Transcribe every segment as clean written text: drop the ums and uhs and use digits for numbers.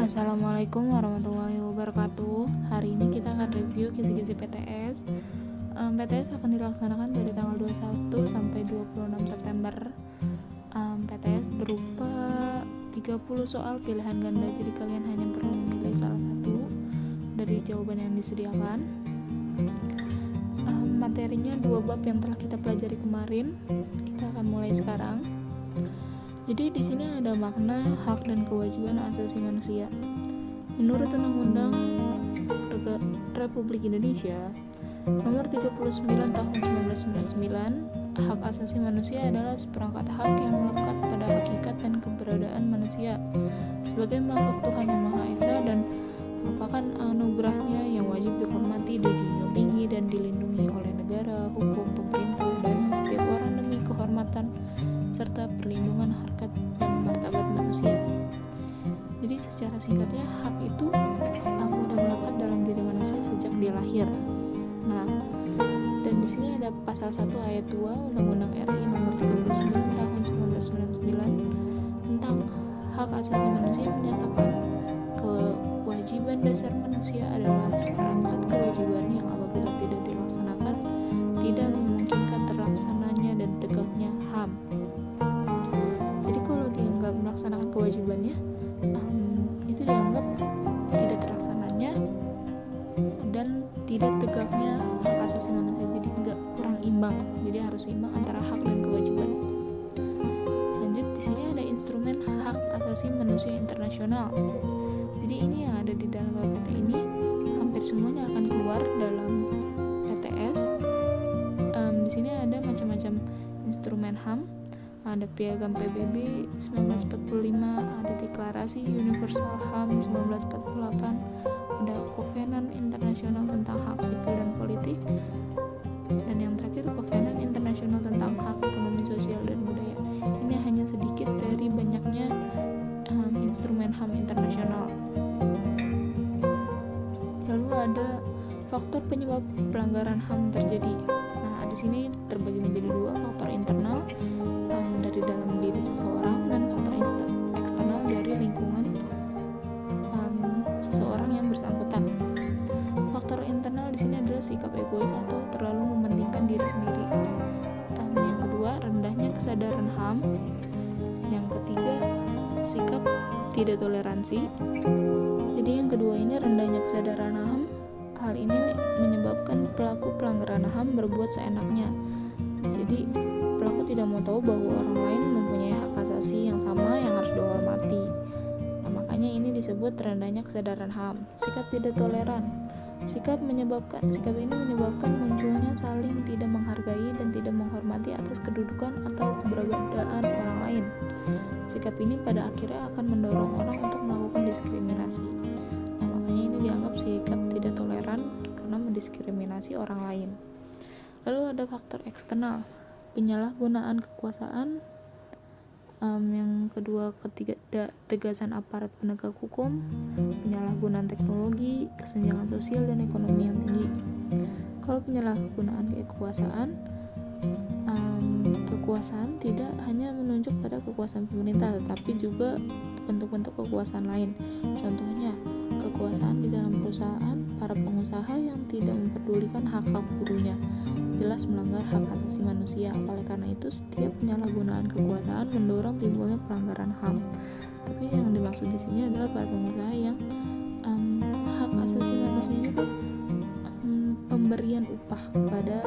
Assalamualaikum warahmatullahi wabarakatuh. Hari ini kita akan review kisi-kisi PTS. PTS akan dilaksanakan dari tanggal 21 sampai 26 September. PTS berupa 30 soal pilihan ganda, jadi kalian hanya perlu memilih salah satu dari jawaban yang disediakan. Materinya 2 bab yang telah kita pelajari kemarin. Kita akan mulai sekarang. Jadi di sini ada makna, hak dan kewajiban asasi manusia. Menurut Undang-Undang Republik Indonesia Nomor 39 Tahun 1999, hak asasi manusia adalah seperangkat hak yang melekat pada hakikat dan keberadaan manusia sebagai makhluk Tuhan Yang Maha Esa dan merupakan anugerahnya yang wajib dihormati, dijunjung tinggi dan dilindungi oleh negara, hukum, pemerintah, dan setiap orang demi kehormatan serta perlindungan harkat dan martabat manusia. Jadi secara singkatnya, hak itu udah melekat dalam diri manusia sejak dia lahir. Nah, dan di sini ada pasal 1 ayat 2 Undang-Undang RI Nomor 39 Tahun 1999 tentang hak asasi manusia menyatakan kewajiban dasar manusia adalah seperangkat kewajiban yang apabila tidak dilaksanakan tidak memungkinkan terlaksananya dan tegaknya HAM. Jadi kalau dia nggak melaksanakan kewajibannya, itu dianggap tidak terlaksananya dan tidak tegaknya hak asasi manusia. Jadi nggak kurang imbang. Jadi harus imbang antara hak dan kewajiban. Lanjut, di sini ada instrumen hak asasi manusia internasional. Jadi ini yang ada di dalam PPT ini hampir semuanya akan keluar dalam PTS. Di sini ada macam-macam instrumen HAM. Ada Piagam PBB 1945, ada Deklarasi Universal HAM 1948, ada Kovenan Internasional tentang Hak Sipil dan Politik, dan yang terakhir Kovenan Internasional tentang Hak Ekonomi, Sosial, dan Budaya. Ini hanya sedikit dari banyaknya instrumen HAM internasional. Lalu ada faktor penyebab pelanggaran HAM terjadi. Nah, di sini terbagi menjadi 2, faktor internal dari dalam diri seseorang dan faktor eksternal dari lingkungan seseorang yang bersangkutan. Faktor internal di sini adalah sikap egois atau terlalu mementingkan diri sendiri. Yang kedua, rendahnya kesadaran HAM. Yang ketiga, sikap tidak toleransi. Jadi yang kedua ini rendahnya kesadaran HAM. Hal ini menyebabkan pelaku pelanggaran HAM berbuat seenaknya. Jadi pelaku tidak mau tahu bahwa orang lain mempunyai hak asasi yang sama yang harus dihormati. Nah, makanya ini disebut rendahnya kesadaran HAM. Sikap tidak toleran. Sikap ini menyebabkan munculnya saling tidak menghargai dan tidak menghormati atas kedudukan atau keberadaan orang lain. Sikap ini pada akhirnya akan mendorong orang untuk melakukan diskriminasi. Nah, makanya ini dianggap sikap tidak toleran karena mendiskriminasi orang lain. Lalu ada faktor eksternal, penyalahgunaan kekuasaan. Yang kedua, ketegasan aparat penegak hukum, penyalahgunaan teknologi, kesenjangan sosial dan ekonomi yang tinggi. Kalau penyalahgunaan kekuasaan tidak hanya menunjuk pada kekuasaan pemerintah, tetapi juga bentuk-bentuk kekuasaan lain. Contohnya, kekuasaan di dalam perusahaan, para pengusaha yang tidak memperdulikan hak-hak buruhnya, jelas melanggar hak asasi manusia. Oleh karena itu, setiap penyalahgunaan kekuasaan mendorong timbulnya pelanggaran HAM. Tapi yang dimaksud di sini adalah para pengusaha yang hak asasi manusianya itu pemberian upah kepada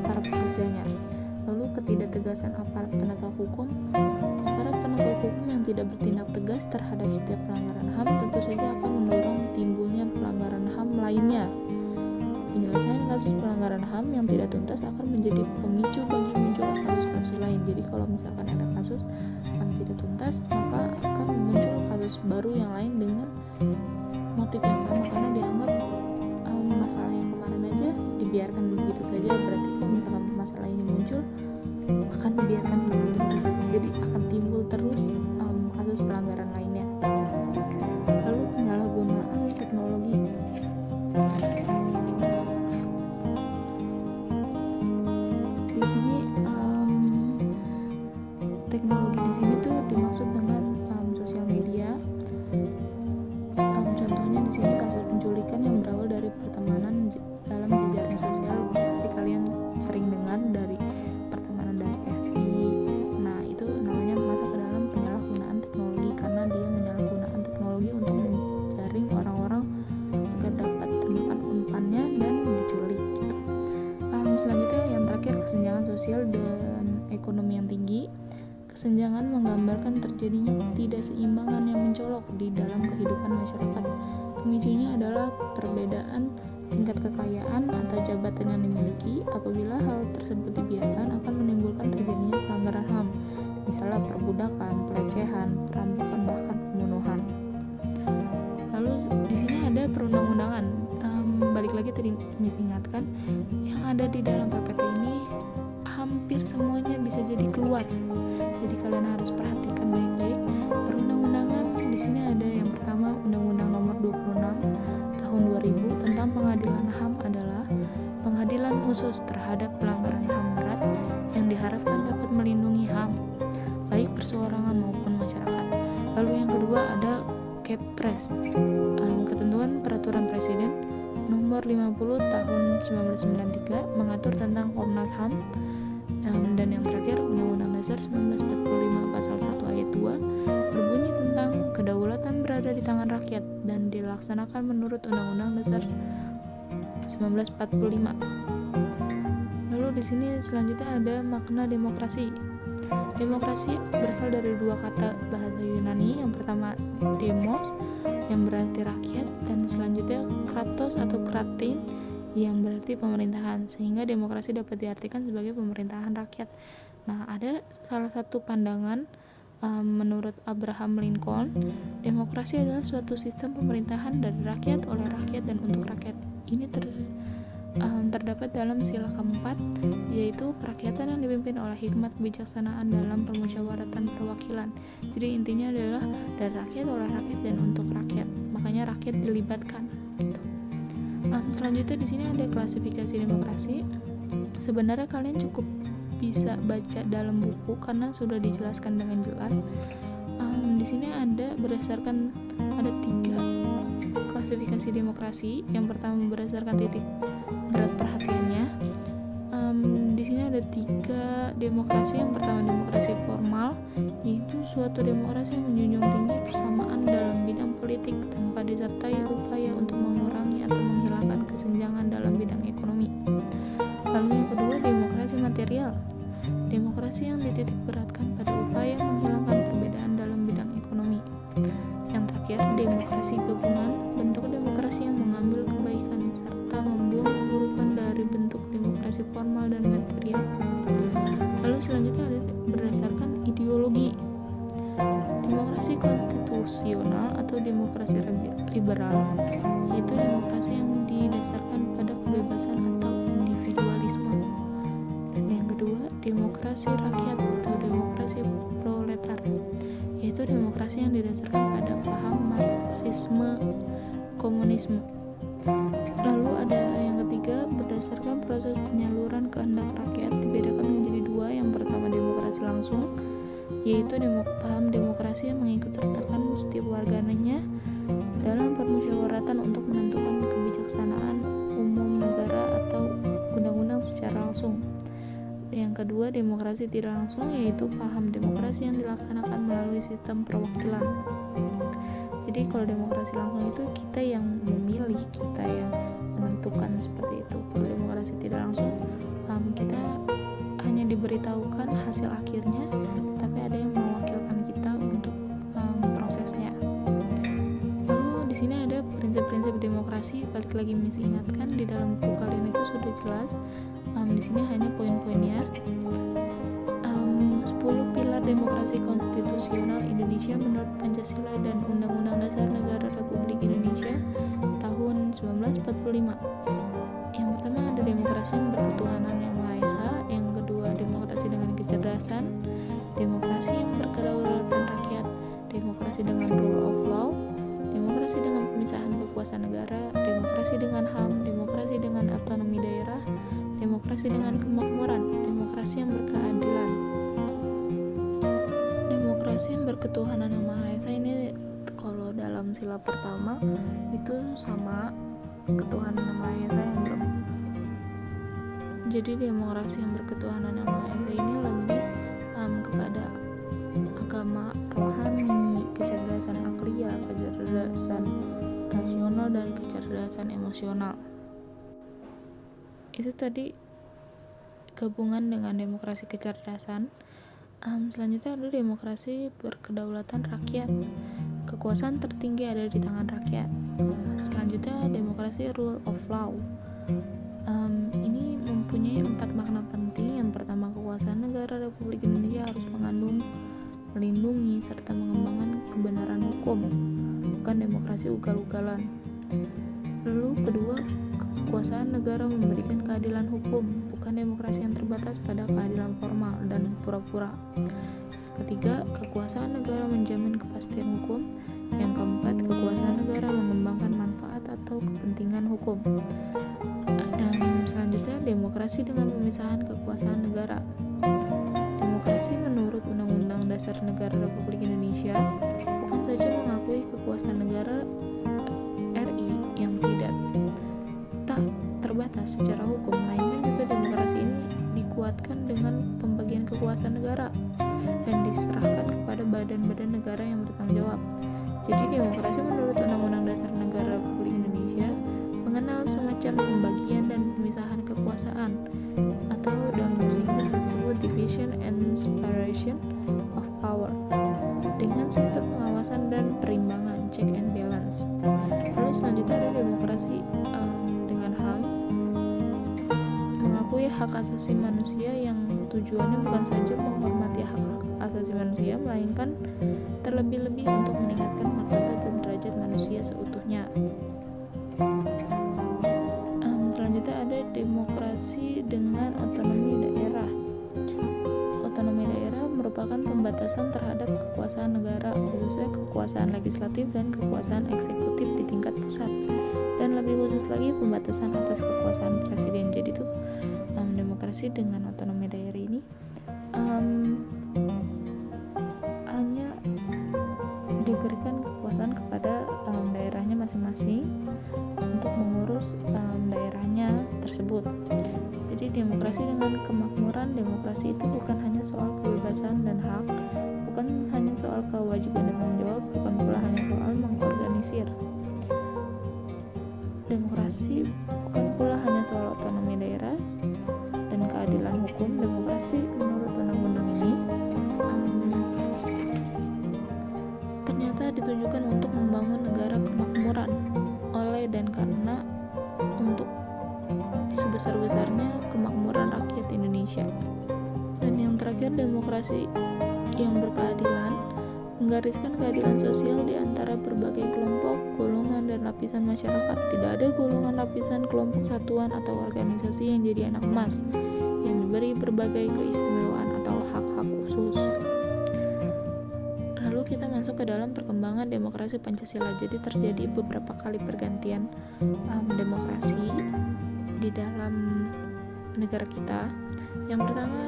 para pekerjanya. Lalu ketidaktegasan aparat penegak hukum. Aparat penegak hukum yang tidak bertindak tegas terhadap setiap pelanggaran HAM tentu saja akan mendorong timbulnya pelanggaran HAM lainnya. Penyelesaian kasus pelanggaran HAM yang tidak tuntas akan menjadi pemicu bagi munculnya kasus-kasus lain. Jadi kalau misalkan ada kasus HAM tidak tuntas, maka akan muncul kasus baru yang lain dengan motif yang sama, karena dianggap masalah yang kemarin aja dibiarkan begitu saja, berarti kalau misalkan masalah ini muncul akan dibiarkan begitu saja, jadi akan timbul terus kasus pelanggaran lainnya. Lalu penyalahgunaan teknologi. Di sini teknologi di sini tuh dimaksud dengan sosial media. menggambarkan terjadinya ketidakseimbangan yang mencolok di dalam kehidupan masyarakat. Pemicunya adalah perbedaan tingkat kekayaan atau jabatan yang dimiliki. Apabila hal tersebut dibiarkan, akan menimbulkan terjadinya pelanggaran HAM, misalnya perbudakan, pelecehan, perampokan, bahkan pembunuhan. Lalu di sini ada perundang-undangan. Balik lagi tadi Miss ingatkan, yang ada di dalam PPT ini hampir semuanya bisa jadi keluar. Jadi kalian harus perhatikan baik-baik. Perundang-undangan di sini ada yang pertama Undang-Undang Nomor 26 Tahun 2000 tentang Pengadilan HAM adalah pengadilan khusus terhadap pelanggaran HAM berat yang diharapkan dapat melindungi HAM, baik perseorangan maupun masyarakat. Lalu yang kedua ada Kepres, ketentuan peraturan presiden nomor 50 tahun 1993 mengatur tentang Komnas HAM. Dan yang terakhir Undang-Undang Dasar 1945 pasal 1 ayat 2 berbunyi tentang kedaulatan berada di tangan rakyat dan dilaksanakan menurut Undang-Undang Dasar 1945. Lalu di sini selanjutnya ada makna demokrasi. Demokrasi berasal dari dua kata bahasa Yunani. Yang pertama demos yang berarti rakyat, dan selanjutnya kratos atau kratein yang berarti pemerintahan, sehingga demokrasi dapat diartikan sebagai pemerintahan rakyat. Nah, ada salah satu pandangan menurut Abraham Lincoln, demokrasi adalah suatu sistem pemerintahan dari rakyat, oleh rakyat, dan untuk rakyat. Ini terdapat dalam sila keempat, yaitu kerakyatan yang dipimpin oleh hikmat kebijaksanaan dalam permusyawaratan perwakilan. Jadi intinya adalah dari rakyat, oleh rakyat, dan untuk rakyat. Makanya rakyat dilibatkan. Gitu. Selanjutnya di sini ada klasifikasi demokrasi. Sebenarnya kalian cukup bisa baca dalam buku karena sudah dijelaskan dengan jelas. Di sini ada ada 3 klasifikasi demokrasi. Yang pertama berdasarkan titik berat perhatiannya. Di sini ada 3 demokrasi. Yang pertama demokrasi formal, yaitu suatu demokrasi yang menjunjung tinggi persamaan dalam bidang politik tanpa disertai upaya untuk mengurangi atau menghilangkan kesenjangan dalam bidang ekonomi. Lalu yang kedua demokrasi material, demokrasi yang dititik beratkan pada upaya menghilangkan perbedaan dalam bidang ekonomi. Yang terakhir demokrasi gabungan, bentuk demokrasi yang mengambil kebaikan serta membuang keburukan dari bentuk demokrasi formal dan material. Lalu selanjutnya ada berdasarkan ideologi. Demokrasi konstitusional atau demokrasi liberal, yaitu demokrasi yang didasarkan pada kebebasan atau individualisme. Dan yang kedua demokrasi rakyat atau demokrasi proletar, yaitu demokrasi yang didasarkan pada paham Marxisme komunisme. Lalu ada yang ketiga berdasarkan proses penyaluran kehendak rakyat, dibedakan menjadi 2. Yang pertama demokrasi langsung, yaitu paham demokrasi yang mengikutsertakan setiap warganya dalam permusyawaratan untuk menentukan kebijaksanaan umum negara atau undang-undang secara langsung. Yang kedua demokrasi tidak langsung, yaitu paham demokrasi yang dilaksanakan melalui sistem perwakilan. Jadi kalau demokrasi langsung itu kita yang memilih, kita yang menentukan seperti itu. Kalau demokrasi tidak langsung, kita hanya diberitahukan hasil akhirnya, tapi ada yang mewakilkan kita untuk prosesnya. Lalu di sini ada prinsip-prinsip demokrasi. Balik lagi Miss ingatkan, di dalam buku kalian itu sudah jelas. Di sini hanya poin-poinnya. 10 pilar demokrasi konstitusional Indonesia menurut Pancasila dan Undang-Undang Dasar Negara Republik Indonesia tahun 1945. Yang pertama ada demokrasi yang berketuhanan yang Maha Esa. Yang kedua demokrasi dengan kecerdasan, demokrasi yang berkedaulatan rakyat, demokrasi dengan rule of law, demokrasi dengan pemisahan kekuasaan negara, demokrasi dengan HAM, demokrasi dengan otonomi daerah, demokrasi dengan kemakmuran, demokrasi yang berkeadilan. Demokrasi yang berketuhanan yang Maha Esa ini kalau dalam sila pertama itu sama ketuhanan yang Maha Esa yang belum. Jadi demokrasi yang berketuhanan yang Maha Esa ini lebih kepada agama rohani, kecerdasan akliyah, kecerdasan rasional, dan kecerdasan emosional. Itu tadi gabungan dengan demokrasi kecerdasan. Selanjutnya ada demokrasi berkedaulatan rakyat. Kekuasaan tertinggi ada di tangan rakyat. Selanjutnya demokrasi rule of law. Ini mempunyai 4 makna penting. Yang pertama, kekuasaan negara Republik Indonesia harus melindungi serta mengembangkan kebenaran hukum, bukan demokrasi ugal-ugalan. Lalu kedua, kekuasaan negara memberikan keadilan hukum, bukan demokrasi yang terbatas pada keadilan formal dan pura-pura. Ketiga, kekuasaan negara menjamin kepastian hukum. Yang keempat, kekuasaan negara mengembangkan manfaat atau kepentingan hukum. Selanjutnya, demokrasi dengan pemisahan kekuasaan negara. Demokrasi menurut Undang-Undang Dasar Negara Republik Indonesia bukan saja mengakui kekuasaan negara RI yang tak terbatas secara hukum, melainkan juga demokrasi ini dikuatkan dengan pembagian kekuasaan negara dan diserahkan kepada badan-badan negara yang bertanggung jawab. Jadi demokrasi menurut Undang-Undang Dasar Negara Republik Indonesia mengenal semacam pembagian dan pemisahan kekuasaan, atau dalam bahasa Inggris disebut division and separation of power, dengan sistem pengawasan dan perimbangan, check and balance. Lalu selanjutnya ada demokrasi dengan HAM, mengakui hak asasi manusia yang tujuannya bukan saja menghormati hak asasi manusia, melainkan terlebih-lebih untuk meningkatkan martabat dan derajat manusia seutuhnya. Selanjutnya ada demokrasi dengan otonomi daerah. Otonomi daerah merupakan pembatasan terhadap kekuasaan negara, khususnya kekuasaan legislatif dan kekuasaan eksekutif di tingkat pusat, dan lebih khusus lagi pembatasan atas kekuasaan presiden. Jadi tuh demokrasi dengan otonomi daerah ini hanya diberikan kekuasaan kepada daerahnya masing-masing untuk mengurus daerahnya tersebut. Jadi demokrasi dengan kemakmuran. Demokrasi itu bukan hanya soal kebebasan dan hak, bukan hanya soal kewajiban dan tanggung jawab, bukan pula hanya soal mengorganisir. Demokrasi bukan pula hanya soal otonomi daerah dan keadilan hukum. Demokrasi menurut undang-undang ini ternyata ditujukan untuk membangun negara kemakmuran oleh dan karena untuk sebesar-besarnya kemakmuran rakyat Indonesia. Dan yang terakhir, demokrasi yang berkeadilan menggariskan keadilan sosial di antara berbagai kelompok, golongan, dan lapisan masyarakat. Tidak ada golongan, lapisan, kelompok, satuan, atau organisasi yang jadi anak emas yang diberi berbagai keistimewaan atau hak-hak khusus. Lalu kita masuk ke dalam perkembangan demokrasi Pancasila. Jadi terjadi beberapa kali pergantian demokrasi di dalam negara kita. Yang pertama,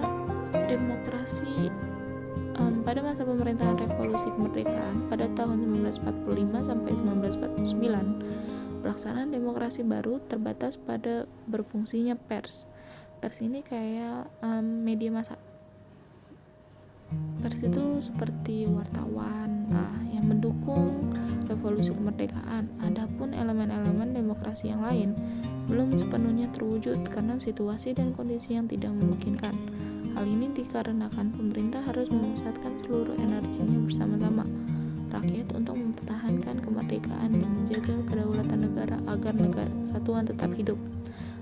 demokrasi pada masa pemerintahan revolusi kemerdekaan pada tahun 1945 sampai 1949. Pelaksanaan demokrasi baru terbatas pada berfungsinya pers. Pers ini kayak media massa. Pers itu seperti wartawan yang mendukung revolusi kemerdekaan. Adapun elemen-elemen demokrasi yang lain belum sepenuhnya terwujud karena situasi dan kondisi yang tidak memungkinkan. Hal ini dikarenakan pemerintah harus memusatkan seluruh energinya bersama-sama rakyat untuk mempertahankan kemerdekaan dan menjaga kedaulatan negara agar negara kesatuan tetap hidup.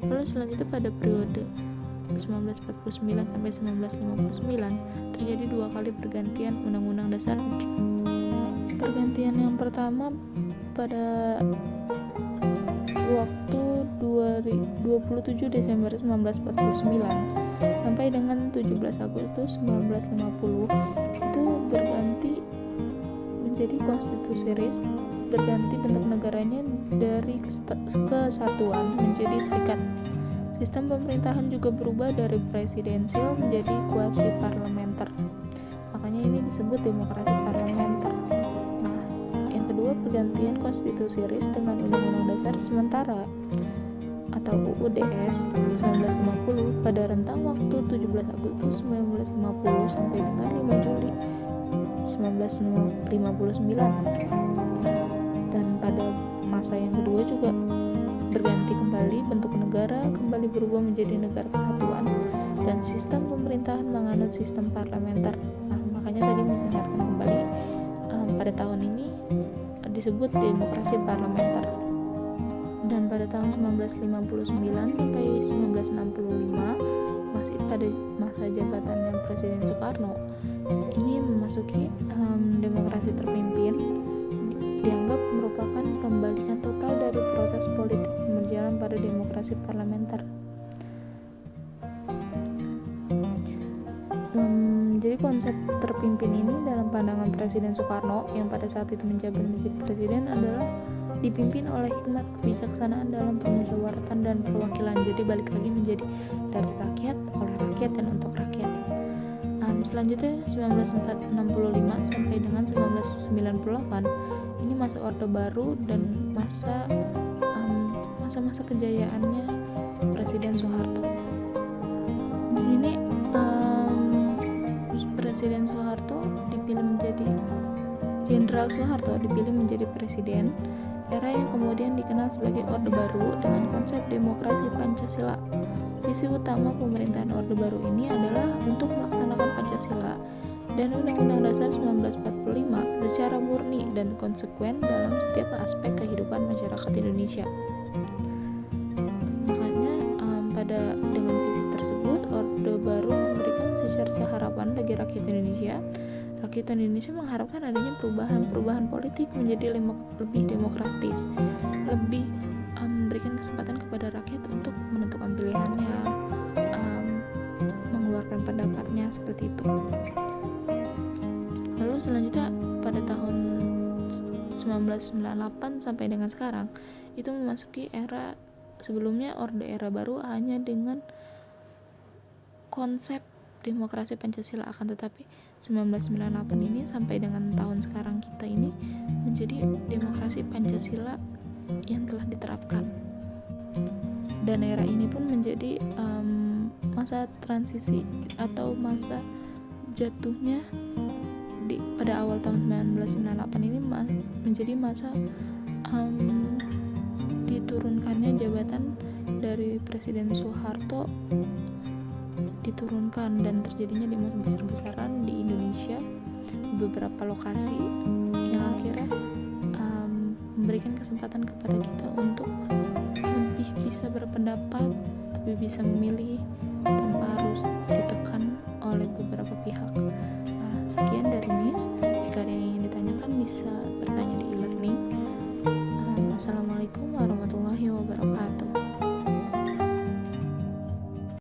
Lalu selanjutnya pada periode 1949 sampai 1959 terjadi 2 kali pergantian Undang-Undang Dasar. Pergantian yang pertama pada waktu 27 Desember 1949 sampai dengan 17 Agustus 1950 itu berganti menjadi konstitusi RIS, berganti bentuk negaranya dari kesatuan menjadi serikat. Sistem pemerintahan juga berubah dari presidensial menjadi kuasi parlementer. Makanya ini disebut demokrasi parlementer. Nah, yang kedua, pergantian konstitusi RIS dengan Undang-Undang Dasar Sementara atau UUDS 1950 pada rentang waktu 17 Agustus 1950 sampai dengan 5 Juli 1959. Dan pada masa yang kedua juga berganti kembali, bentuk negara kembali berubah menjadi negara kesatuan dan sistem pemerintahan menganut sistem parlementer. Nah, makanya tadi diingatkan kembali pada tahun ini disebut demokrasi parlementer. Dan pada tahun 1959 sampai 1965 masih pada masa jabatannya Presiden Soekarno, ini memasuki demokrasi terpimpin, dianggap merupakan pembalikan total dari proses politik yang berjalan pada demokrasi parlementer. Jadi konsep terpimpin ini dalam pandangan Presiden Soekarno yang pada saat itu menjabat menjadi presiden adalah dipimpin oleh hikmat kebijaksanaan dalam permusyawaratan dan perwakilan. Jadi balik lagi menjadi dari rakyat, oleh rakyat, dan untuk rakyat. Selanjutnya 1965 sampai dengan 1998 ini masa Orde Baru dan masa-masa kejayaannya Presiden Soeharto. Di sini Presiden Soeharto dipilih menjadi Jenderal Soeharto dipilih menjadi presiden, era yang kemudian dikenal sebagai Orde Baru dengan konsep demokrasi Pancasila. Visi utama pemerintahan Orde Baru ini adalah untuk melaksanakan Pancasila dan Undang-Undang Dasar 1945 secara murni dan konsekuen dalam setiap aspek kehidupan masyarakat Indonesia. Makanya dengan visi tersebut Orde Baru memberikan secerca harapan bagi rakyat Indonesia. Rakyat Indonesia mengharapkan adanya perubahan politik menjadi lebih demokratis, lebih memberikan kesempatan kepada rakyat untuk menentukan pilihannya, mengeluarkan pendapatnya, seperti itu. Lalu selanjutnya pada tahun 1998 sampai dengan sekarang itu memasuki era sebelumnya era baru hanya dengan konsep demokrasi Pancasila, akan tetapi 1998 ini sampai dengan tahun sekarang kita ini menjadi demokrasi Pancasila yang telah diterapkan. Dan era ini pun menjadi masa transisi atau masa jatuhnya pada awal tahun 1998 ini menjadi masa diturunkannya jabatan dari Presiden Soeharto, diturunkan dan terjadinya demo besar-besaran di Indonesia di beberapa lokasi yang akhirnya memberikan kesempatan kepada kita untuk lebih bisa berpendapat, lebih bisa memilih tanpa harus ditekan oleh beberapa pihak. Nah, sekian dari Miss. Jika ada yang ingin ditanyakan bisa bertanya di e-learning. Assalamualaikum warahmatullahi wabarakatuh.